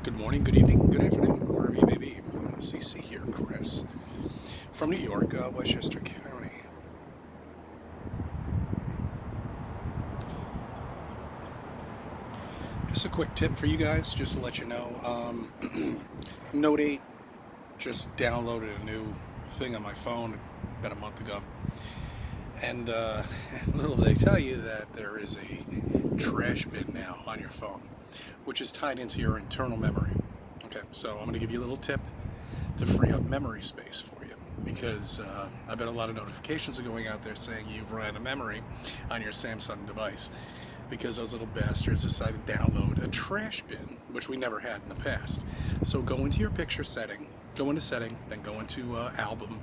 Good morning, good evening, good afternoon, wherever you may be. CC here, Chris, from New York, Westchester County. Just a quick tip for you guys, just to let you know. Note 8 just downloaded a new thing on my phone about a month ago. And little they tell you that there is a trash bin now on your phone, which is tied into your internal memory. Okay, so I'm going to give you a little tip to free up memory space for you, because I bet a lot of notifications are going out there saying you've run out of memory on your Samsung device, because those little bastards decided to download a trash bin, which we never had in the past. So go into your picture setting, go into setting, then go into album,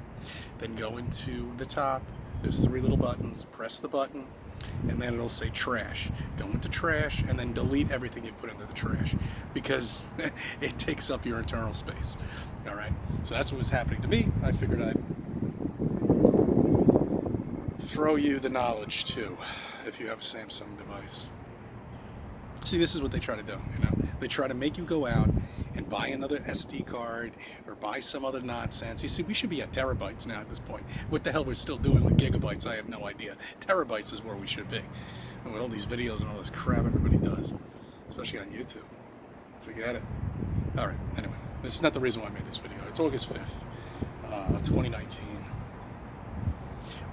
then go into the top. There's 3 little buttons. Press the button, and then it'll say trash. Go into trash, and then delete everything you put into the trash, because it takes up your internal space. All right. So that's what was happening to me. I figured I'd throw you the knowledge too, if you have a Samsung device. See, this is what they try to do. They try to make you go out and buy another SD card or buy some other nonsense. You see, we should be at terabytes now at this point. What the hell we're still doing with gigabytes, I have no idea. Terabytes is where we should be. And with all these videos and all this crap everybody does, especially on YouTube. Forget it. All right, anyway, this is not the reason why I made this video. It's August 5th, 2019.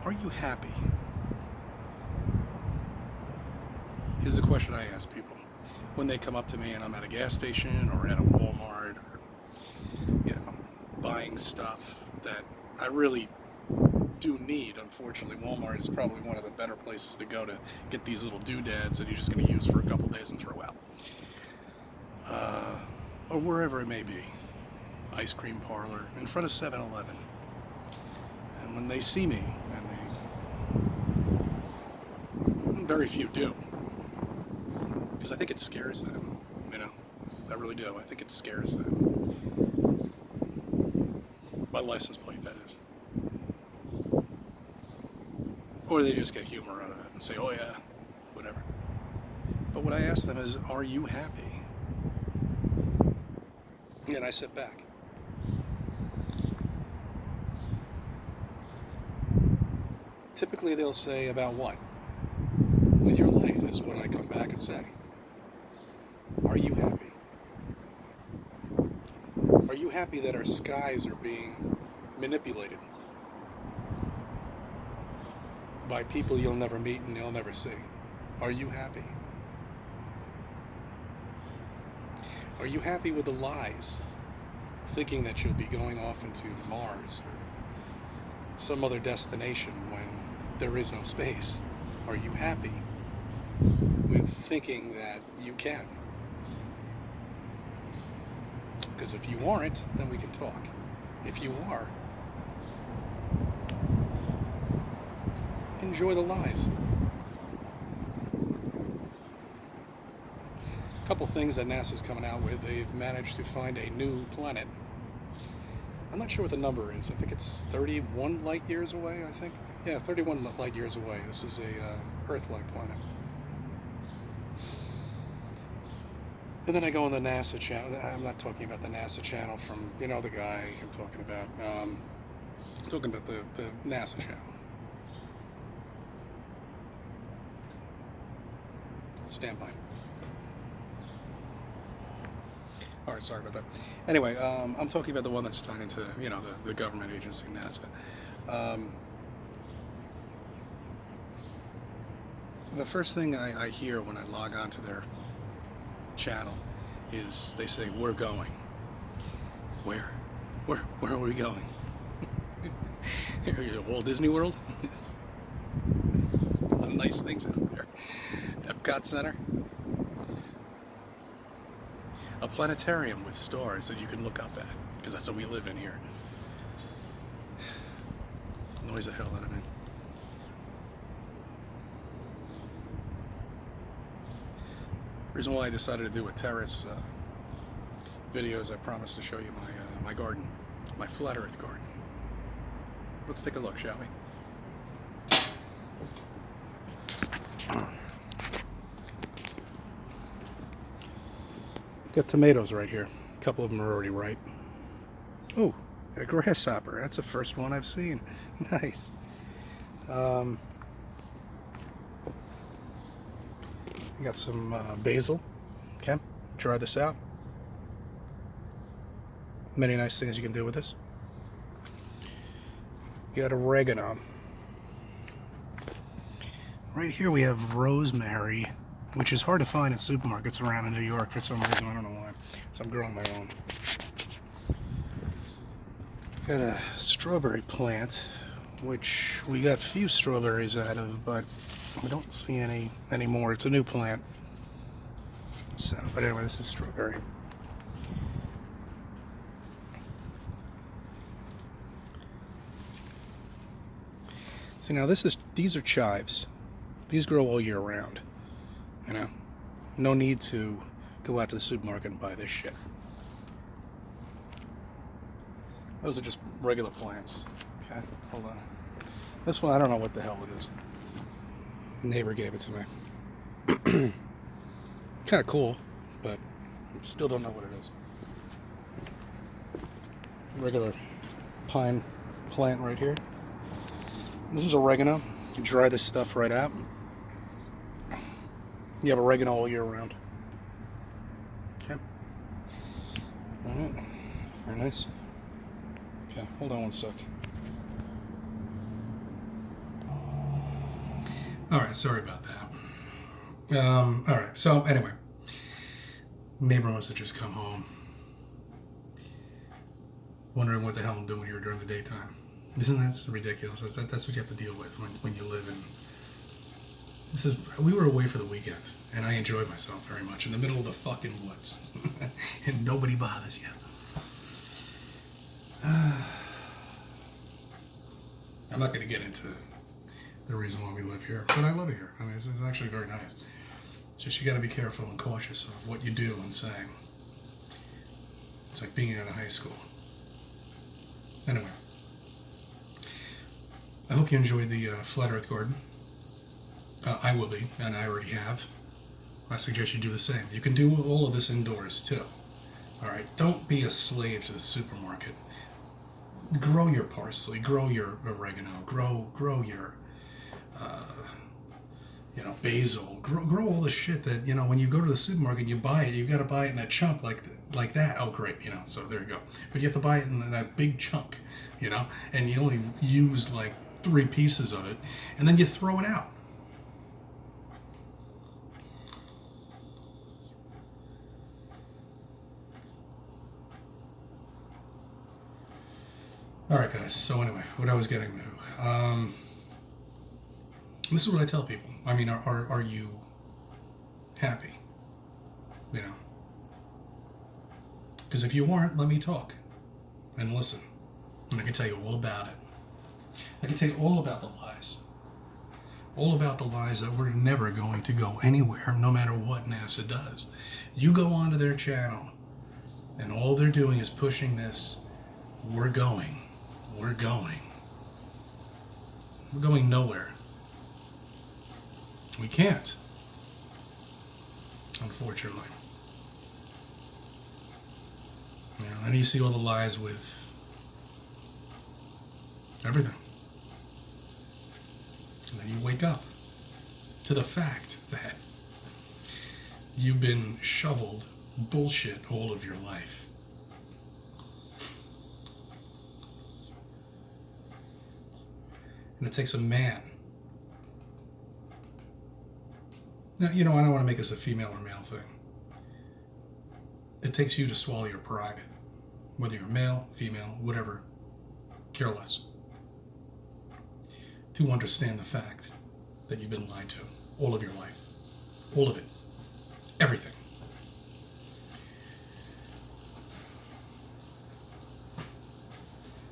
Are you happy? Here's the question I ask people when they come up to me and I'm at a gas station or at a Walmart, or buying stuff that I really do need. Unfortunately, Walmart is probably one of the better places to go to get these little doodads that you're just going to use for a couple days and throw out, or wherever it may be. Ice cream parlor, in front of 7-Eleven, and when they see me, and very few do, because I think it scares them, I really do. I think it scares them. My license plate, that is. Or they just get humor out of it and say, oh yeah, whatever. But what I ask them is, are you happy? And I sit back. Typically they'll say, about what? With your life is what I come back and say. Are you happy? Are you happy that our skies are being manipulated by people you'll never meet and you'll never see? Are you happy? Are you happy with the lies, thinking that you'll be going off into Mars or some other destination when there is no space? Are you happy with thinking that you can? Because if you aren't, then we can talk. If you are, enjoy the lies. A couple things that NASA's coming out with. They've managed to find a new planet. I'm not sure what the number is. I think it's 31 light years away, I think. Yeah, 31 light years away. This is a Earth-like planet. And then I go on the NASA channel. I'm not talking about the NASA channel from, the guy I'm talking about. I'm talking about the NASA channel. Stand by. All right, sorry about that. Anyway, I'm talking about the one that's tied into, the government agency, NASA. The first thing I hear when I log on to their channel is they say, we're going. Where are we going? Walt Disney World? There's a lot of nice things out there. Epcot Center. A planetarium with stars that you can look up at, because that's what we live in here. Annoys the hell out of me. Reason why I decided to do a terrace video is I promised to show you my garden, my flat earth garden. Let's take a look, shall we? Got tomatoes right here. A couple of them are already ripe. Oh, a grasshopper. That's the first one I've seen. Nice. Got some basil. Okay, try this out. Many nice things you can do with this. Got oregano. Right here we have rosemary, which is hard to find in supermarkets around in New York for some reason. I don't know why. So I'm growing my own. Got a strawberry plant, which we got few strawberries out of, but I don't see any anymore. It's a new plant. So, but anyway, this is strawberry. See, now these are chives. These grow all year round. You know, no need to go out to the supermarket and buy this shit. Those are just regular plants. Okay, hold on. This one, I don't know what the hell it is. Neighbor gave it to me. Kind of cool, but I still don't know what it is. Regular pine plant right here. This is oregano. You can dry this stuff right out. You have oregano all year round. Okay. Alright. Very nice. Okay, hold on one sec. Alright, sorry about that. Alright, so anyway. Neighbor must have just come home. Wondering what the hell I'm doing here during the daytime. Isn't that ridiculous? That's what you have to deal with when you live in... We were away for the weekend, and I enjoyed myself very much in the middle of the fucking woods. And nobody bothers you. I'm not going to get into the reason why we live here, but I love it here. I mean, it's actually very nice. It's just you got to be careful and cautious of what you do and say. It's like being out of high school. Anyway. I hope you enjoyed the Flat Earth Garden. I will be, and I already have. I suggest you do the same. You can do all of this indoors, too. Alright, don't be a slave to the supermarket. Grow your parsley, grow your oregano, grow your, basil. Grow all the shit that, when you go to the supermarket and you buy it, you've got to buy it in a chunk like that. Oh, great, so there you go. But you have to buy it in that big chunk, and you only use like 3 pieces of it, and then you throw it out. Alright guys, so anyway, what I was getting to, this is what I tell people. I mean, are you happy? Because if you aren't, let me talk and listen, and I can tell you all about it. I can tell you all about the lies. All about the lies that we're never going to go anywhere, no matter what NASA does. You go onto their channel, and all they're doing is pushing this, we're going nowhere. We can't, unfortunately. And you see all the lies with everything. And then you wake up to the fact that you've been shoveled bullshit all of your life. And it takes a man. Now, I don't want to make this a female or male thing. It takes you to swallow your pride. Whether you're male, female, whatever, care less. To understand the fact that you've been lied to all of your life. All of it. Everything.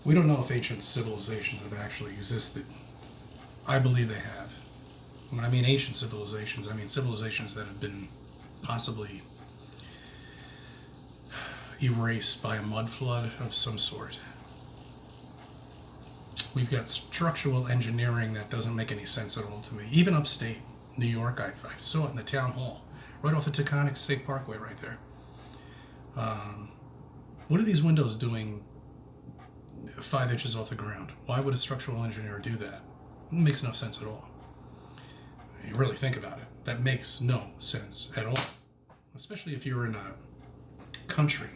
We don't know if ancient civilizations have actually existed. I believe they have. When I mean ancient civilizations, I mean civilizations that have been possibly erased by a mud flood of some sort. We've got structural engineering that doesn't make any sense at all to me. Even upstate New York, I saw it in the town hall, right off the Taconic State Parkway right there. Um, what are these windows doing 5 inches off the ground? Why would a structural engineer do that? It makes no sense at all. You really think about it. That makes no sense at all. Especially if you're in a country,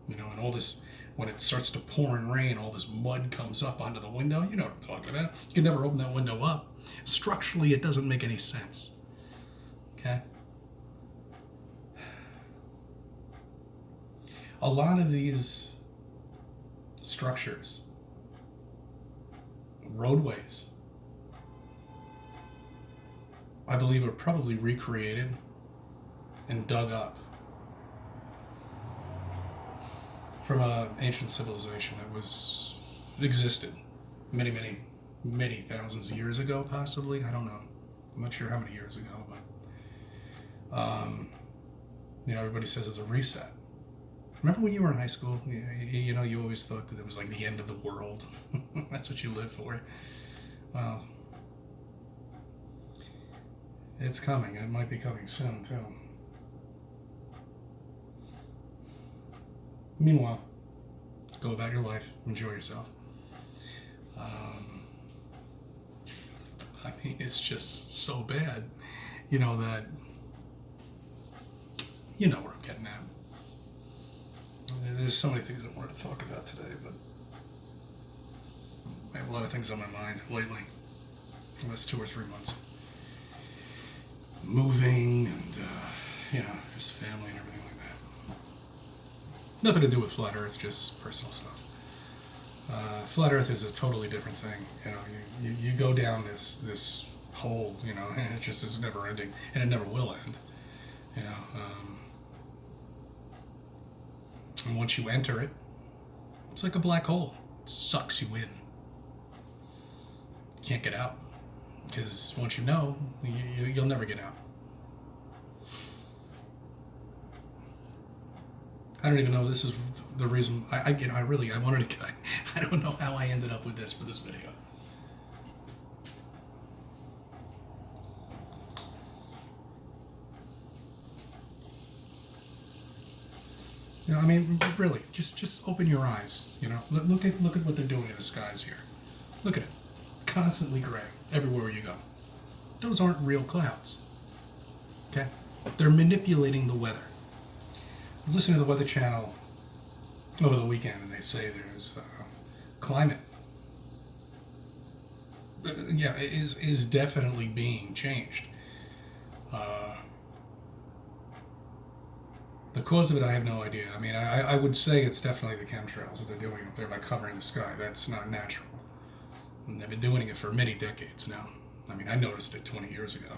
and all this, when it starts to pour and rain, all this mud comes up onto the window. You know what I'm talking about. You can never open that window up. Structurally, it doesn't make any sense. Okay? A lot of these structures, roadways, I believe are probably recreated and dug up from an ancient civilization that existed many thousands of years ago, possibly. I don't know. I'm not sure how many years ago, but everybody says it's a reset. Remember when you were in high school? You always thought that it was like the end of the world. That's what you live for. Well, it's coming. It might be coming soon, too. Meanwhile, go about your life. Enjoy yourself. I mean, it's just so bad, that... You know where I'm getting at. There's so many things I wanted to talk about today, but I have a lot of things on my mind lately. The last 2 or 3 months. Moving and, just family and everything like that. Nothing to do with Flat Earth, just personal stuff. Flat Earth is a totally different thing. You go down this hole, and it just is never ending, and it never will end. And once you enter it, it's like a black hole. It sucks you in. You can't get out. Because once you know, you'll never get out. I don't even know if this is the reason. I wanted to. I don't know how I ended up with this for this video. Really, just open your eyes. Look at what they're doing in the skies here. Look at it, constantly gray everywhere you go. Those aren't real clouds. Okay, they're manipulating the weather. I was listening to the Weather Channel over the weekend, and they say there's climate. Is definitely being changed. The cause of it, I have no idea. I would say it's definitely the chemtrails that they're doing up there by covering the sky. That's not natural. And they've been doing it for many decades now. I noticed it 20 years ago.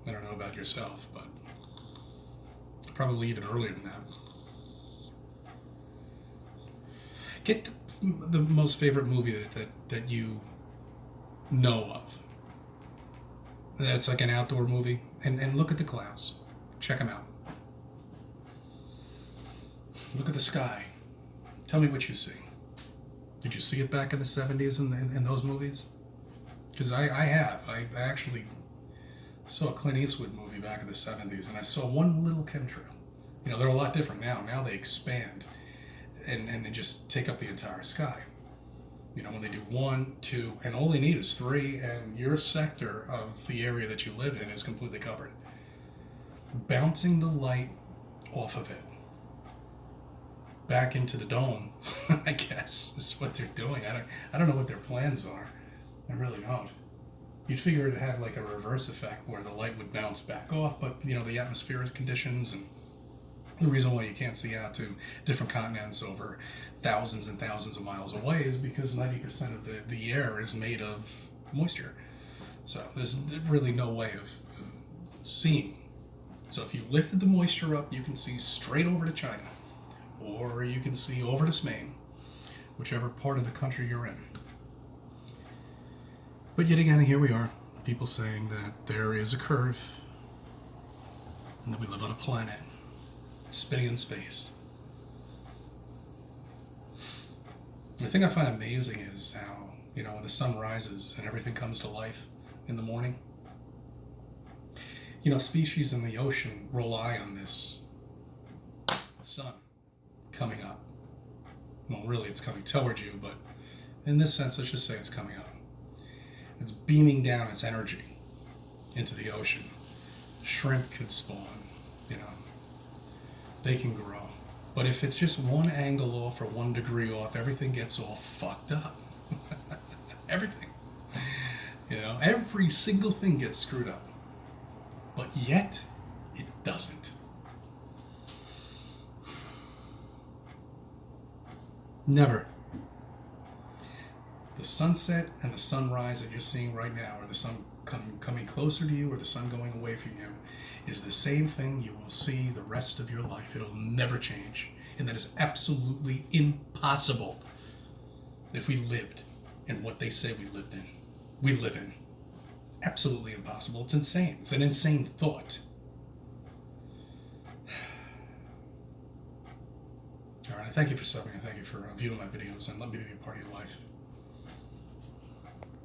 I don't know about yourself, but probably even earlier than that. Get the most favorite movie that you know of. That's like an outdoor movie. And look at the clouds. Check them out. Look at the sky. Tell me what you see. Did you see it back in the 70s in those movies? Because I have. I actually saw a Clint Eastwood movie back in the 70s, and I saw one little chemtrail. They're a lot different now. Now they expand, and they just take up the entire sky. When they do 1, 2, and all they need is 3, and your sector of the area that you live in is completely covered. Bouncing the light off of it back into the dome, I guess, is what they're doing. I don't know what their plans are. I really don't. You'd figure it'd have like a reverse effect where the light would bounce back off, but the atmospheric conditions and the reason why you can't see out to different continents over thousands and thousands of miles away is because 90% of the air is made of moisture. So there's really no way of seeing. So if you lifted the moisture up, you can see straight over to China. Or you can see over to Spain, whichever part of the country you're in. But yet again, here we are, people saying that there is a curve, and that we live on a planet spinning in space. The thing I find amazing is how, when the sun rises and everything comes to life in the morning, species in the ocean rely on this sun. coming up. Well, really, it's coming towards you, but in this sense, let's just say it's coming up. It's beaming down its energy into the ocean. Shrimp could spawn, you know, they can grow. But if it's just one angle off or 1 degree off, everything gets all fucked up. Everything. You know, every single thing gets screwed up. But yet, it doesn't. Never. The sunset and the sunrise that you're seeing right now, or the sun coming closer to you or the sun going away from you, is the same thing you will see the rest of your life. It'll never change. And that is absolutely impossible if we lived in what they say we live in. Absolutely impossible. It's insane. It's an insane thought. All right, I thank you for subbing. I thank you for viewing my videos and let me be a part of your life.